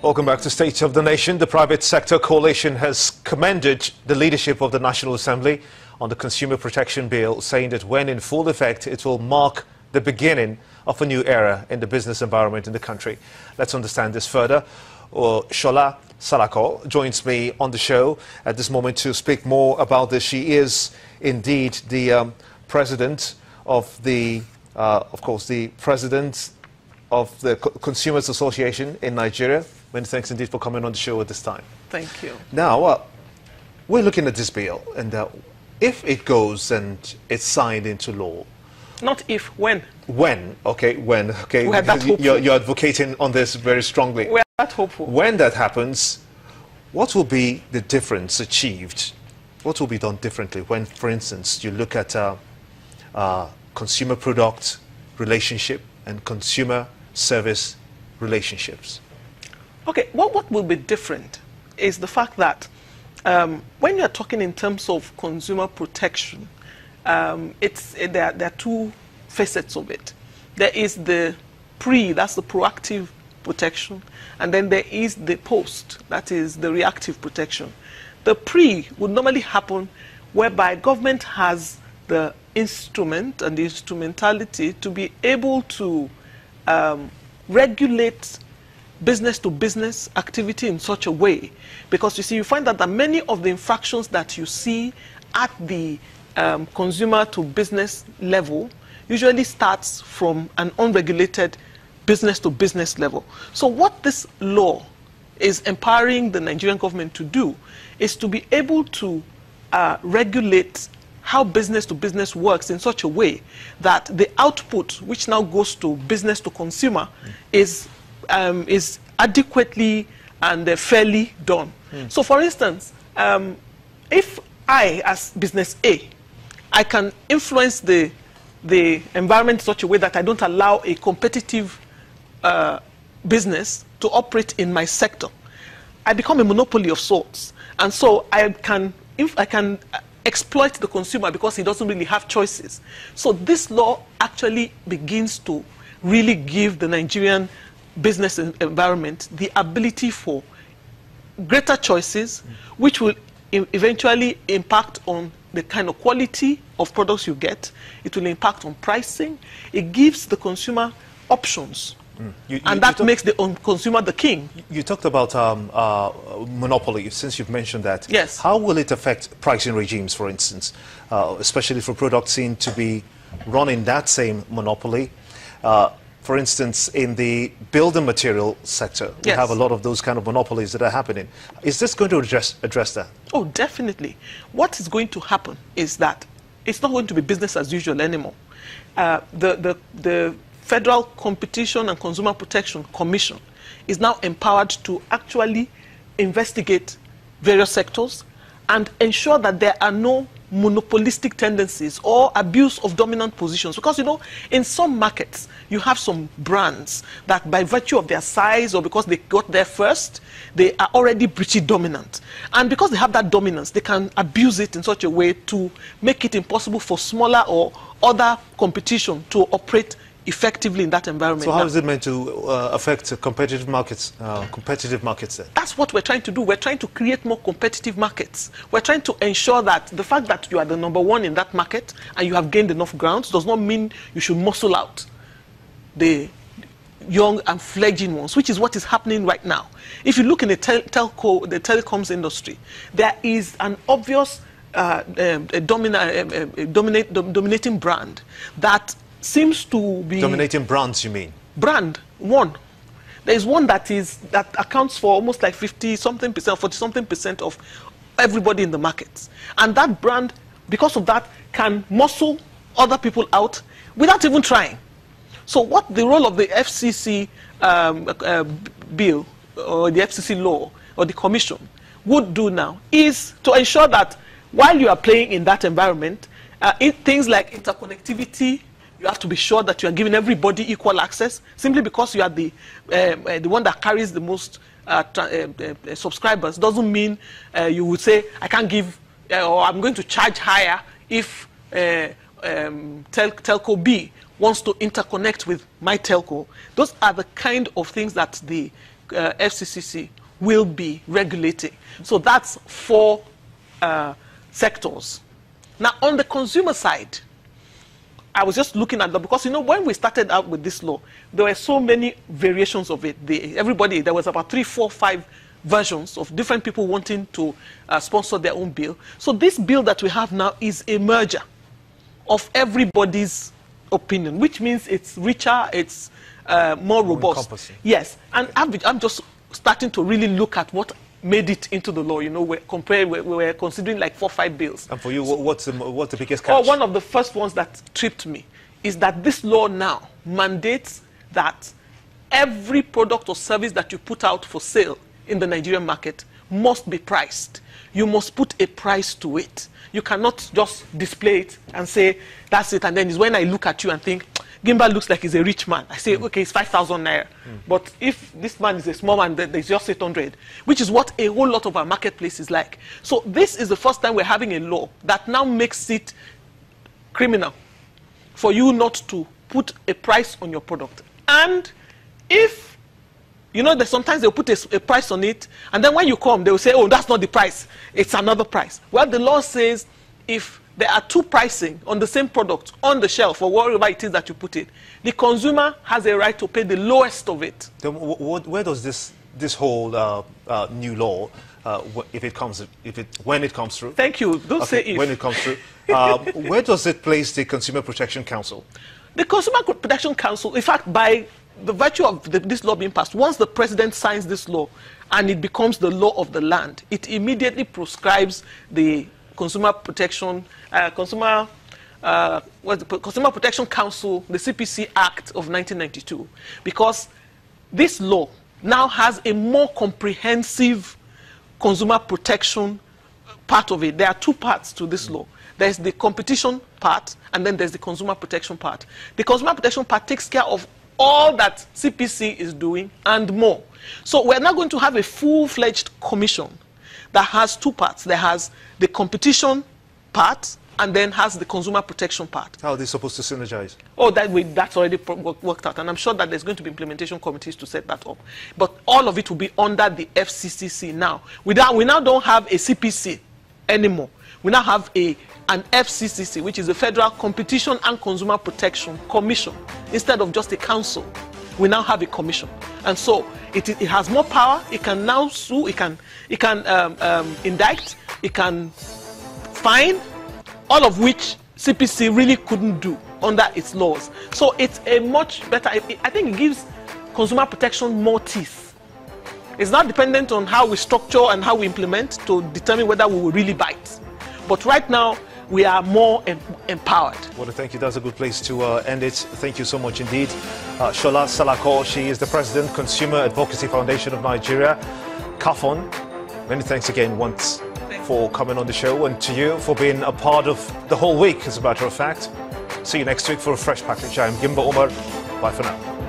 Welcome back to State of the Nation. The private sector coalition has commended the leadership of the National Assembly on the Consumer Protection Bill, saying that when in full effect, it will mark the beginning of a new era in the business environment in the country. Let's understand this further. Shola Salako joins me on the show at this moment to speak more about this. She is indeed the president of the, the president of the Consumers Association in Nigeria. Many thanks indeed for coming on the show at this time. Thank you. Now, we're looking at this bill, and if it goes and it's signed into law. Not if, when. When, okay, when, okay. We're that hopeful. You're advocating on this very strongly. We're that hopeful. When that happens, what will be the difference achieved? What will be done differently when, for instance, you look at consumer product relationship and consumer service relationships? Okay, what will be different is the fact that when you're talking in terms of consumer protection, there are two facets of it. There is the that's the proactive protection, and then there is the post, that is the reactive protection. The would normally happen whereby government has the instrument and the instrumentality to be able to regulate business-to-business activity in such a way, because you see, you find that many of the infractions that you see at the consumer-to-business level usually starts from an unregulated business-to-business level. So what this law is empowering the Nigerian government to do is to be able to regulate how business-to-business works in such a way that the output, which now goes to business-to-consumer, is adequately and fairly done. So, for instance, if I, as business A, I can influence the environment in such a way that I don't allow a competitive business to operate in my sector, I become a monopoly of sorts. And so I can exploit the consumer because he doesn't really have choices. So this law actually begins to really give the Nigerian business environment the ability for greater choices, which will eventually impact on the kind of quality of products you get. It will impact on pricing. It gives the consumer options. And that makes the consumer the king. You talked about monopoly, since you've mentioned that. Yes. How will it affect pricing regimes, for instance, especially for products seen to be running that same monopoly? For instance, in the building material sector, we have a lot of those kind of monopolies that are happening. Is this going to address that? Oh, definitely. What is going to happen is that it's not going to be business as usual anymore. The Federal Competition and Consumer Protection Commission is now empowered to actually investigate various sectors and ensure that there are no monopolistic tendencies or abuse of dominant positions. Because, you know, in some markets, you have some brands that by virtue of their size or because they got there first, they are already pretty dominant. And because they have that dominance, they can abuse it in such a way to make it impossible for smaller or other competition to operate effectively in that environment. So how is it meant to affect competitive markets then? That's what we're trying to do. We're trying to create more competitive markets. We're trying to ensure that the fact that you are the #1 in that market and you have gained enough grounds does not mean you should muscle out the young and fledgling ones, which is what is happening right now. If you look in the telecoms industry, there is an obvious dominating brand that seems to be... Dominating brands, you mean? Brand, one. There is one that accounts for almost like 50-something percent, 40-something percent of everybody in the markets. And that brand, because of that, can muscle other people out without even trying. So what the role of the FCC bill, or the FCC law, or the commission would do now is to ensure that while you are playing in that environment, things like interconnectivity, you have to be sure that you are giving everybody equal access. Simply because you are the one that carries the most subscribers doesn't mean you would say, I can't give, or I'm going to charge higher if telco B wants to interconnect with my telco. Those are the kind of things that the FCCC will be regulating. So that's 4 sectors. Now, on the consumer side, I was just looking at that because, you know, when we started out with this law, there were so many variations of it. There was about 3, 4, 5 versions of different people wanting to sponsor their own bill. So this bill that we have now is a merger of everybody's opinion, which means it's richer, it's more robust. Yes, and I'm just starting to really look at what made it into the law. You know, we're considering like 4 or 5 bills. And for you, what's the biggest catch? One of the first ones that tripped me is that this law now mandates that every product or service that you put out for sale in the Nigerian market must be priced. You must put a price to it. You cannot just display it and say, that's it. And then it's when I look at you and think, Gimba looks like he's a rich man. I say, okay, it's 5,000 naira. But if this man is a small man, then there's just 800, which is what a whole lot of our marketplace is like. So this is the first time we're having a law that now makes it criminal for you not to put a price on your product. And if, you know, that sometimes they'll put a price on it, and then when you come, they will say, oh, that's not the price, it's another price. Well, the law says if there are 2 pricing on the same product on the shelf or wherever it is that you put it, the consumer has a right to pay the lowest of it. Then where does this whole new law, when it comes through? Thank you. Don't say if. When it comes through, where does it place the Consumer Protection Council? The Consumer Protection Council, in fact, by the virtue of this law being passed, once the president signs this law and it becomes the law of the land, it immediately proscribes the Consumer Protection Consumer Protection Council, the CPC Act of 1992, because this law now has a more comprehensive consumer protection part of it. There are 2 parts to this law. There's the competition part, and then there's the consumer protection part. The consumer protection part takes care of all that CPC is doing and more. So we're now going to have a full-fledged commission that has 2 parts. There has the competition part and then has the consumer protection part. How are they supposed to synergize? Oh, that's already worked out, and I'm sure that there's going to be implementation committees to set that up. But all of it will be under the FCCC now. We now don't have a CPC anymore. We now have an FCCC, which is the Federal Competition and Consumer Protection Commission. Instead of just a council, we now have a commission. And so it has more power. It can now sue, it can indict, it can fine, all of which CPC really couldn't do under its laws. So it's a much better, I think it gives consumer protection more teeth. It's not dependent on how we structure and how we implement to determine whether we will really bite. But right now, we are more empowered. Well, thank you. That's a good place to end it. Thank you so much indeed. Shola Salako, she is the President, Consumer Advocacy Foundation of Nigeria. Kafon, many thanks again once for coming on the show, and to you for being a part of the whole week, as a matter of fact. See you next week for a fresh package. I'm Gimba Omar. Bye for now.